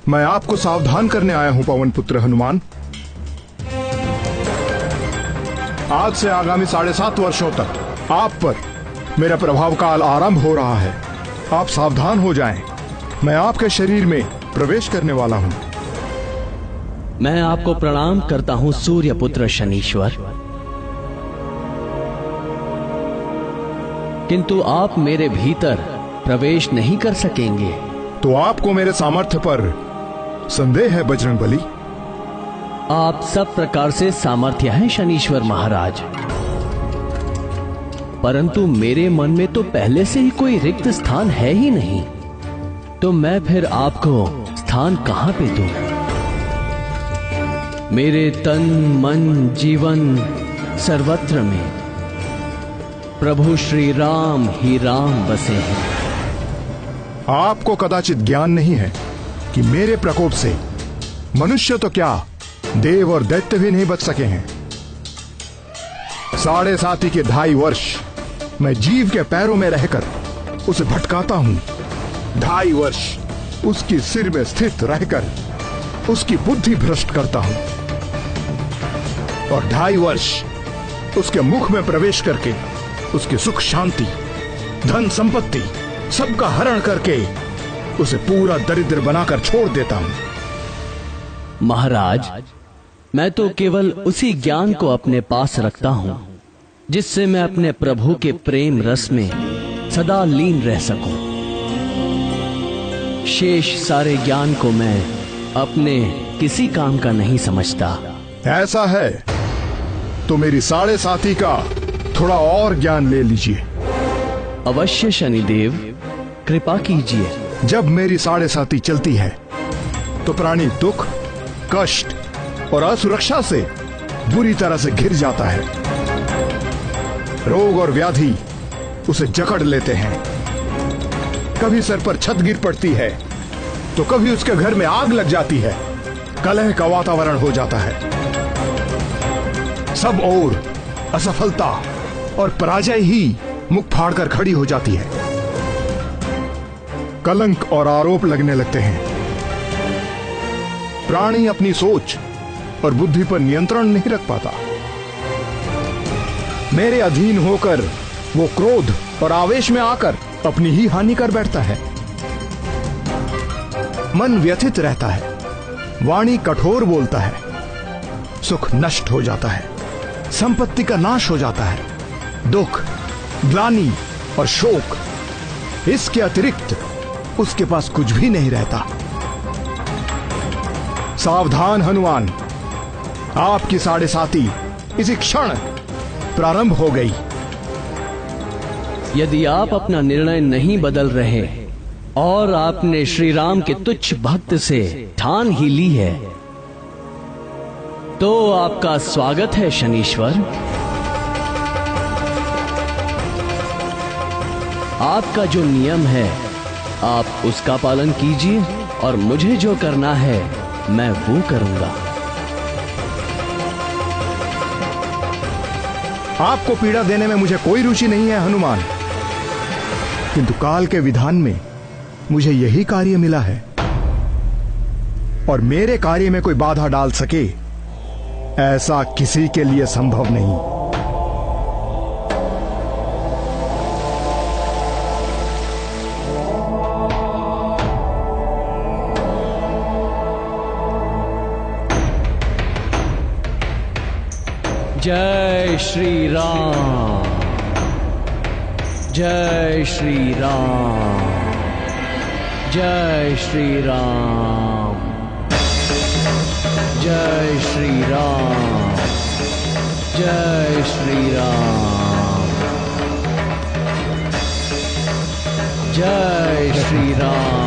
मैं आपको सावधान करने आया हूं पवन पुत्र हनुमान। आज से आगामी 7.5 वर्षों तक आप पर मेरा प्रभाव काल आरंभ हो रहा है। आप सावधान हो जाएं। मैं आपके शरीर में प्रवेश करने वाला हूं। मैं आपको प्रणाम करता हूं सूर्य पुत्र शनीश्वर, किंतु आप मेरे भीतर प्रवेश नहीं कर सकेंगे। तो आपको मेरे सामर्थ्य पर संदेह है बजरंगबली? आप सब प्रकार से सामर्थ्य हैं शनीश्वर महाराज, परंतु मेरे मन में तो पहले से ही कोई रिक्त स्थान है ही नहीं, तो मैं फिर आपको स्थान कहां पे दूं? मेरे तन मन जीवन सर्वत्र में प्रभु श्री राम ही राम बसे हैं। आपको कदाचित ज्ञान नहीं है कि मेरे प्रकोप से मनुष्य तो क्या, देव और दैत्य भी नहीं बच सके हैं। 7.5 के 2.5 वर्ष मैं जीव के पैरों में रहकर उसे भटकाता हूं। 2.5 वर्ष उसकी सिर में स्थित रहकर उसकी बुद्धि भ्रष्ट करता हूं, और 2.5 वर्ष उसके मुख में प्रवेश करके उसकी सुख शांति धन संपत्ति सबका हरण करके उसे पूरा दरिद्र बनाकर छोड़ देता हूं। महाराज, मैं तो केवल उसी ज्ञान को अपने पास रखता हूं जिससे मैं अपने प्रभु के प्रेम रस में सदा लीन रह सकूं। शेष सारे ज्ञान को मैं अपने किसी काम का नहीं समझता। ऐसा है तो मेरी 7.5 का थोड़ा और ज्ञान ले लीजिए। अवश्य शनिदेव, कृपा कीजिए। जब मेरी 7.5 चलती है तो प्राणी दुख कष्ट और असुरक्षा से बुरी तरह से घिर जाता है। रोग और व्याधि उसे जकड़ लेते हैं। कभी सर पर छत गिर पड़ती है तो कभी उसके घर में आग लग जाती है। कलह का वातावरण हो जाता है। सब ओर असफलता और पराजय ही मुख फाड़कर खड़ी हो जाती है। कलंक और आरोप लगने लगते हैं। प्राणी अपनी सोच और बुद्धि पर नियंत्रण नहीं रख पाता। मेरे अधीन होकर वो क्रोध और आवेश में आकर अपनी ही हानि कर बैठता है। मन व्यथित रहता है, वाणी कठोर बोलता है, सुख नष्ट हो जाता है, संपत्ति का नाश हो जाता है, दुख ग्लानि और शोक, इसके अतिरिक्त उसके पास कुछ भी नहीं रहता। सावधान हनुमान, आपकी 7.5 इसी क्षण प्रारंभ हो गई। यदि आप अपना निर्णय नहीं बदल रहे और आपने श्री राम के तुच्छ भक्त से ठान ही ली है, तो आपका स्वागत है शनीश्वर। आपका जो नियम है आप उसका पालन कीजिए और मुझे जो करना है मैं वो करूंगा। आपको पीड़ा देने में मुझे कोई रुचि नहीं है हनुमान, किंतु काल के विधान में मुझे यही कार्य मिला है, और मेरे कार्य में कोई बाधा डाल सके ऐसा किसी के लिए संभव नहीं। जय श्री राम, जय श्री राम, जय श्री राम, जय श्री राम, जय श्री राम, जय श्री राम।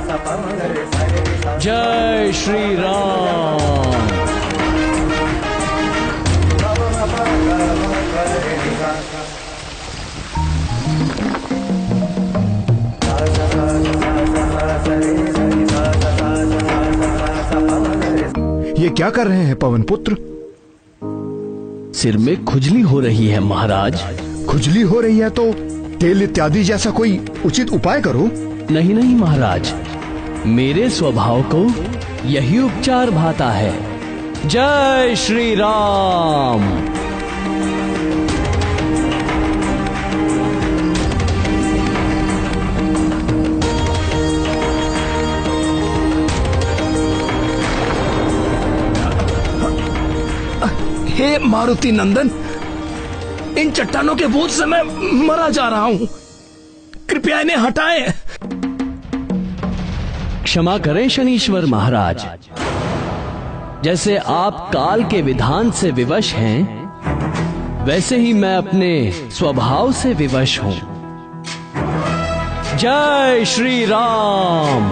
सा जय श्री राम। ये क्या कर रहे हैं पवन पुत्र? सिर में खुजली हो रही है महाराज। खुजली हो रही है तो तेल इत्यादि जैसा कोई उचित उपाय करो। नहीं नहीं महाराज, मेरे स्वभाव को यही उपचार भाता है। जय श्री राम। हे मारुति नंदन, इन चट्टानों के बोझ से मैं मरा जा रहा हूं, कृपया इन्हें हटाएं। क्षमा करें शनीश्वर महाराज, जैसे आप काल के विधान से विवश हैं, वैसे ही मैं अपने स्वभाव से विवश हूं। जय श्री राम।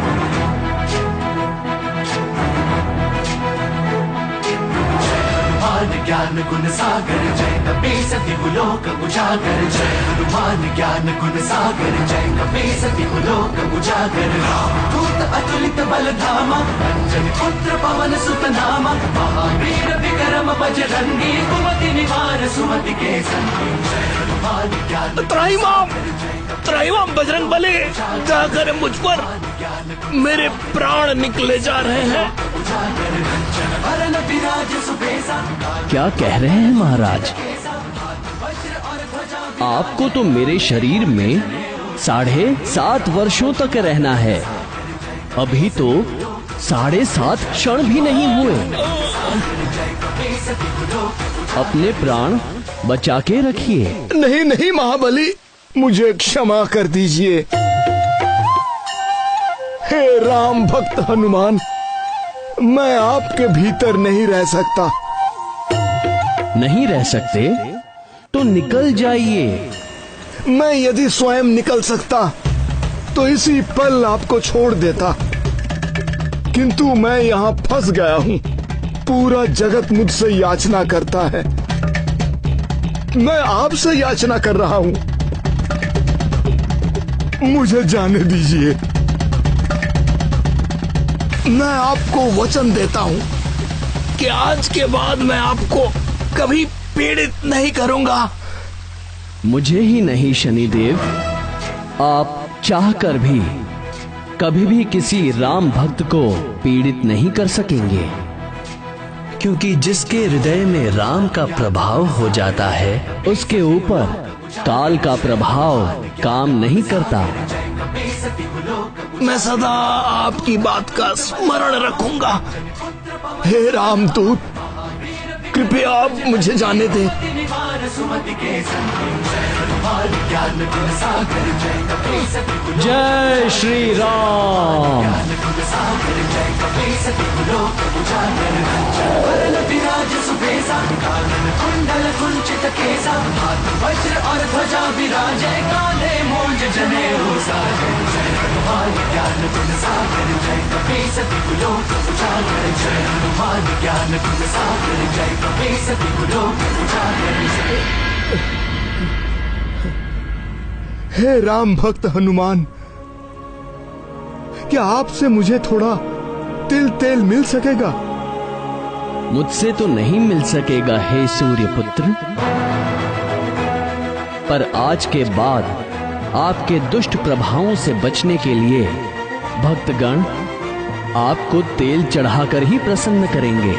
ज्ञान गुण सागर जय कपीस तिहुलोक उजागर। जय हनुमान ज्ञान गुण सागर जय कपीस तिहुलोक उजागर। रामदूत अतुलित बल धामा, अंजनी पुत्र पवन सुत नामा। महावीर विक्रम बजरंगी, कुमति निवार सुमति के संगी। जय हनुमान ज्ञान त्राहिमाम बजरंग बली, जाकर मुझ पर मेरे प्राण निकले जा रहे हैं। क्या कह रहे हैं महाराज? आपको तो मेरे शरीर में 7.5 वर्षों तक रहना है, अभी तो 7.5 क्षण भी नहीं हुए। अपने प्राण बचा के रखिए। नहीं नहीं महाबली, मुझे क्षमा कर दीजिए। हे राम भक्त हनुमान, मैं आपके भीतर नहीं रह सकता। नहीं रह सकते तो निकल जाइए। मैं यदि स्वयं निकल सकता तो इसी पल आपको छोड़ देता, किंतु मैं यहाँ फंस गया हूँ। पूरा जगत मुझसे याचना करता है, मैं आपसे याचना कर रहा हूँ। मुझे जाने दीजिए। मैं आपको वचन देता हूँ कि आज के बाद मैं आपको कभी पीड़ित नहीं करूंगा। मुझे ही नहीं शनिदेव, आप चाहकर भी कभी भी किसी राम भक्त को पीड़ित नहीं कर सकेंगे, क्योंकि जिसके हृदय में राम का प्रभाव हो जाता है, उसके ऊपर काल का प्रभाव काम नहीं करता। मैं सदा आपकी बात का स्मरण रखूंगा। हे रामदूत, कृपया आप मुझे जाने दें। जय श्री राम। वज्र और ध्वजा विराजे, काले मूंज जनेऊ साजे। जय हनुमान ज्ञान गुण सागर जय कपीस तिहुलोक उजागर। जय हनुमान ज्ञान गुण सागर जय कपीस तिहुलोक उजागर। हे राम भक्त हनुमान, क्या आपसे मुझे थोड़ा तिल तेल मिल सकेगा? मुझसे तो नहीं मिल सकेगा हे सूर्य पुत्र, पर आज के बाद आपके दुष्ट प्रभावों से बचने के लिए भक्तगण आपको तेल चढ़ाकर ही प्रसन्न करेंगे।